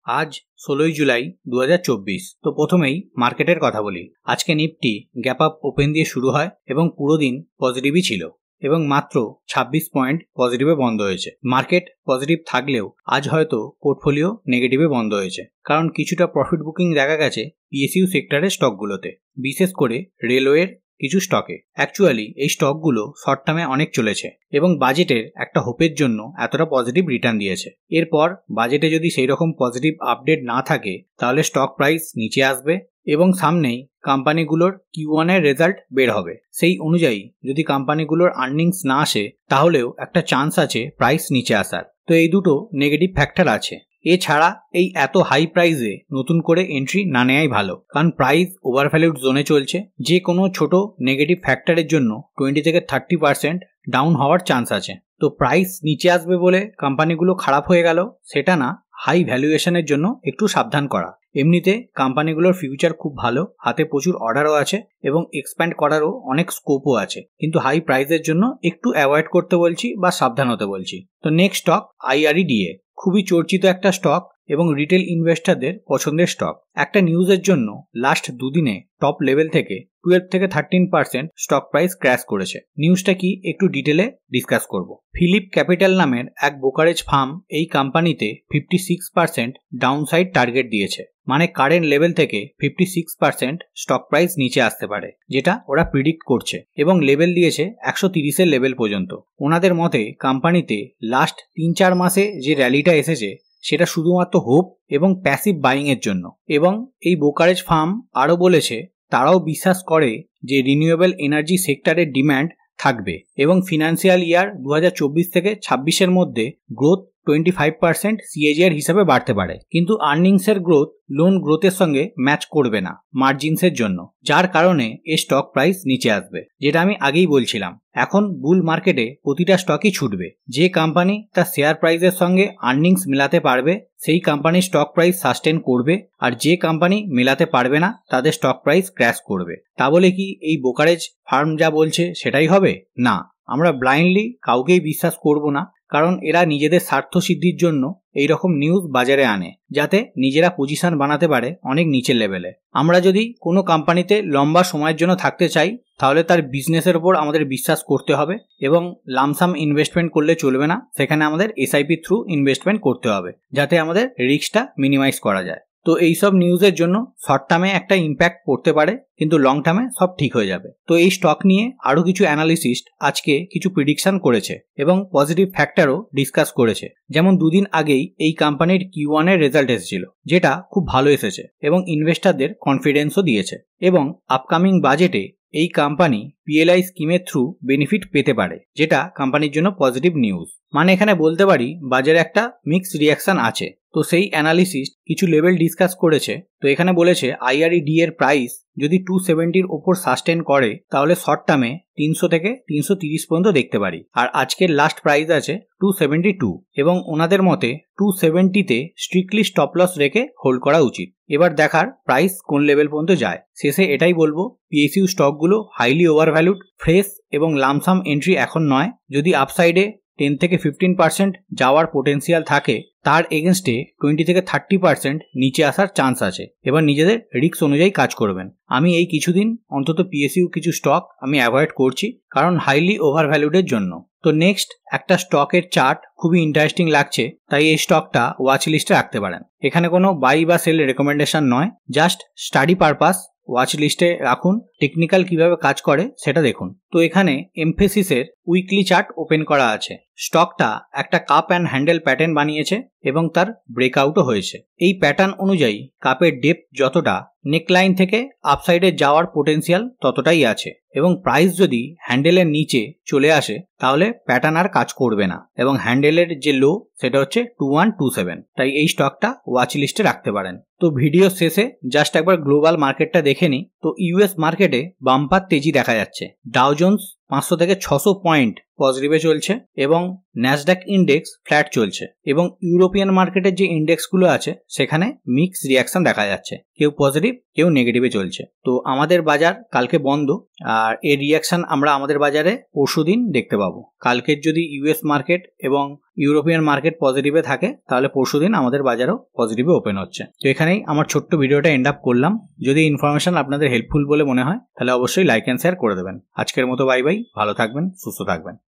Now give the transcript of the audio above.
আজ 16ই জুলাই 2024। তো প্রথমেই মার্কেটের কথা বলি। আজকে নিফটি গ্যাপ আপ ওপেন দিয়ে শুরু হয় এবং পুরো দিন পজিটিভই ছিল এবং মাত্র 26 পয়েন্ট পজিটিভে বন্ধ হয়েছে। মার্কেট পজিটিভ থাকলেও আজ হয়তো পোর্টফোলিও নেগেটিভে বন্ধ হয়েছে, কারণ কিছুটা প্রফিট বুকিং দেখা গেছে পিএসইউ সেক্টরের স্টকগুলোতে, বিশেষ করে রেলওয়ের কিছু স্টকে। অ্যাকচুয়ালি এই স্টকগুলো শর্ট টার্মে অনেক চলেছে এবং বাজেটের একটা হোপের জন্য এতটা পজিটিভ রিটার্ন দিয়েছে। এরপর বাজেটে যদি সেই রকম পজিটিভ আপডেট না থাকে তাহলে স্টক প্রাইস নিচে আসবে এবং সামনেই কোম্পানিগুলোর Q1 এর রেজাল্ট বের হবে। সেই অনুযায়ী যদি কোম্পানিগুলোর আর্নিংস না আসে তাহলেও একটা চান্স আছে প্রাইস নিচে আসার। তো এই দুটো নেগেটিভ ফ্যাক্টর আছে। এছাড়া এই এত হাই প্রাইসে নতুন করে এন্ট্রি না নেওয়াই ভালো, কারণ প্রাইস ওভারভ্যালুড জোনে চলছে। যে কোনো ছোট নেগেটিভ ফ্যাক্টরের জন্য 20 থেকে 30% ডাউন হওয়ার চান্স আছে। তো প্রাইস নিচে আসবে বলে কোম্পানিগুলো খারাপ হয়ে গেল সেটা না, হাই ভ্যালুয়েশনের জন্য একটু সাবধান করা। এমনিতে কোম্পানিগুলোর ফিউচার খুব ভালো, হাতে প্রচুর অর্ডারও আছে এবং এক্সপ্যান্ড করারও অনেক স্কোপও আছে, কিন্তু হাই প্রাইসের জন্য একটু অ্যাভয়েড করতে বলছি বা সাবধান হতে বলছি। তো নেক্সট স্টক IREDA, খুবই চর্চিত একটা স্টক এবং রিটেল ইনভেস্টরদের পছন্দের স্টক। একটা নিউজের জন্য লাস্ট দুদিনে টপ লেভেল থেকে 12 থেকে 13% স্টক প্রাইস ক্র্যাশ করেছে। নিউজটা কি একটু ডিটেলে ডিসকাস করব। ফিলিপ ক্যাপিটাল নামের এক ব্রোকারেজ ফার্ম এই কোম্পানিতে 56% ডাউনসাইড টার্গেট দিয়েছে, মানে কারেন্ট লেভেল থেকে 56% স্টক প্রাইস নিচে আসতে পারে, যেটা ওরা প্রিডিক্ট করছে, এবং লেভেল দিয়েছে 130 লেভেল পর্যন্ত। ওনাদের মতে কোম্পানিতে লাস্ট 3-4 মাসে যে র্যালিটা এসেছে সেটা শুধুমাত্র হোপ এবং প্যাসিভ বাইং এর জন্য। এবং এই ব্রোকারেজ ফার্ম আরও বলেছে তারাও বিশ্বাস করে যে রিনিউয়েবল এনার্জি সেক্টরের ডিম্যান্ড থাকবে এবং ফিনান্সিয়াল ইয়ার 2024 থেকে 26-এর মধ্যে গ্রোথ 25% CAGR হিসাবে বাড়তে পারে, কিন্তু আর্নিংসের গ্রোথ লোন গ্রোথের সঙ্গে ম্যাচ করবে না মার্জিনসের জন্য, যার কারণে এই স্টক প্রাইস নিচে আসবে, যেটা আমি আগেই বলছিলাম। এখন বুল মার্কেটে প্রতিটা স্টকই ছুটবে। যে কোম্পানি তার শেয়ার প্রাইসের সঙ্গে আর্নিংস মেলাতে পারবে সেই কোম্পানির স্টক প্রাইস সাস্টেন করবে, আর যে কোম্পানি মেলাতে পারবে না তাদের স্টক প্রাইস ক্র্যাশ করবে। তা বলে কি এই ব্রোকারেজ ফার্ম যা বলছে সেটাই হবে? না, আমরা ব্লাইন্ডলি কাউকেই বিশ্বাস করব না, কারণ এরা নিজেদের স্বার্থ সিদ্ধির জন্য এই রকম নিউজ বাজারে আনে যাতে নিজেরা পজিশন বানাতে পারে অনেক নিচের লেভেলে। আমরা যদি কোনো কোম্পানিতে লম্বা সময়ের জন্য থাকতে চাই তাহলে তার বিজনেসের উপর আমাদের বিশ্বাস করতে হবে এবং লামসাম ইনভেস্টমেন্ট করলে চলবে না, সেখানে আমাদের SIP থ্রু ইনভেস্টমেন্ট করতে হবে যাতে আমাদের রিস্কটা মিনিমাইজ করা যায়। তো এইসব নিউজের জন্য শর্ট টার্মে একটা ইম্প্যাক্ট পড়তে পারে, কিন্তু লং টার্মে সব ঠিক হয়ে যাবে। তো এই স্টক নিয়ে আরও কিছু অ্যানালিস্ট আজকে কিছু প্রিডিকশন করেছে এবং পজিটিভ ফ্যাক্টরও ডিসকাস করেছে। যেমন দুদিন আগেই এই কোম্পানির Q1 এর রেজাল্ট এসেছিল, যেটা খুব ভালো এসেছে এবং ইনভেস্টরদের কনফিডেন্সও দিয়েছে, এবং আপকামিং বাজেটে এই কোম্পানি PLI স্কিমের থ্রু বেনিফিট পেতে পারে, যেটা কোম্পানির জন্য পজিটিভ নিউজ। মানে এখানে বলতে পারি বাজারে একটা মিক্সড রিয়াকশন আছে। তো সেই অ্যানালিসিস্ট কিছু লেভেল ডিসকাস করেছে। তো এখানে বলেছে IREDA এর প্রাইস যদি 270-র ওপর সাস্টেন করে তাহলে শর্ট টার্মে 300 থেকে 330 পর্যন্ত দেখতে পারি, আর আজকের লাস্ট প্রাইস আছে 272, এবং ওনাদের মতে 270-তে স্ট্রিক্টলি স্টপ লস রেখে হোল্ড করা উচিত। এবার দেখার প্রাইস কোন লেভেল পর্যন্ত যায়। শেষে এটাই বলবো, PSU স্টকগুলো হাইলি ওভারভ্যালুড, ফ্রেশ এবং লামসাম এন্ট্রি এখন নয়। যদি আপসাইডে 10 থেকে 15% যাওয়ার পোটেন্সিয়াল থাকে তার এগেনস্টে 20 থেকে 30% নিচে আসার চান্স আছে। এবার নিজেদের রিস্ক অনুযায়ী কাজ করবেন। আমি এই কিছুদিন অন্তত PSU কিছু স্টক আমি অ্যাভয়েড করছি, কারণ হাইলি ওভারভ্যালুডের জন্য। তো নেক্সট একটা স্টকের চার্ট খুবই ইন্টারেস্টিং লাগছে, তাই এই স্টকটা ওয়াচ লিস্টে রাখতে পারেন। এখানে কোনো বাই বা সেল রেকমেন্ডেশন নয়, জাস্ট স্টাডি পারপাস ওয়াচ লিস্টে রাখুন। টেকনিক্যাল কিভাবে কাজ করে সেটা দেখুন। তো এখানে এমফেসিসের উইকলি চার্ট ওপেন করা আছে। স্টকটা একটা কাপ অ্যান্ড হ্যান্ডেল প্যাটার্ন বানিয়েছে এবং তার ব্রেকআউটও হয়েছে। এই প্যাটার্ন অনুযায়ী কাপের ডেপথ যতটা, নেকলাইন থেকে আপসাইডে যাওয়ার পোটেন্সিয়াল ততটাই আছে, এবং প্রাইস যদি হ্যান্ডেলের নিচে চলে আসে তাহলে প্যাটার্ন আর কাজ করবে না, এবং হ্যান্ডেলের যে লো সেটা হচ্ছে 2127। তাই এই স্টকটা ওয়াচ লিস্টে রাখতে পারেন। তো ভিডিও শেষে জাস্ট একবার গ্লোবাল মার্কেটটা দেখে নিই। তো US মার্কেটে বাম্পার তেজি দেখা যাচ্ছে। ডাও জোন্স 500 থেকে 600 পয়েন্ট পজিটিভে চলছে এবং ন্যাসডাক ইন্ডেক্স ফ্ল্যাট চলছে, এবং ইউরোপিয়ান মার্কেটের যে ইন্ডেক্সগুলো আছে সেখানে মিক্স রিয়াকশন দেখা যাচ্ছে, কেউ পজিটিভ কেউ নেগেটিভে চলছে। তো আমাদের বাজার কালকে বন্ধ, আর এর রিয়াকশন আমরা আমাদের বাজারে পরশুদিন দেখতে পাবো। কালকের যদি ইউএস মার্কেট এবং ইউরোপিয়ান মার্কেট পজিটিভে থাকে তাহলে পরশুদিন আমাদের বাজারও পজিটিভে ওপেন হচ্ছে। তো এখানেই আমার ছোট্ট ভিডিওটা এন্ড আপ করলাম। যদি ইনফরমেশন আপনাদের হেল্পফুল বলে মনে হয় তাহলে অবশ্যই লাইক অ্যান্ড শেয়ার করে দেবেন। আজকের মতো বাই বাই, ভালো থাকবেন, সুস্থ থাকবেন।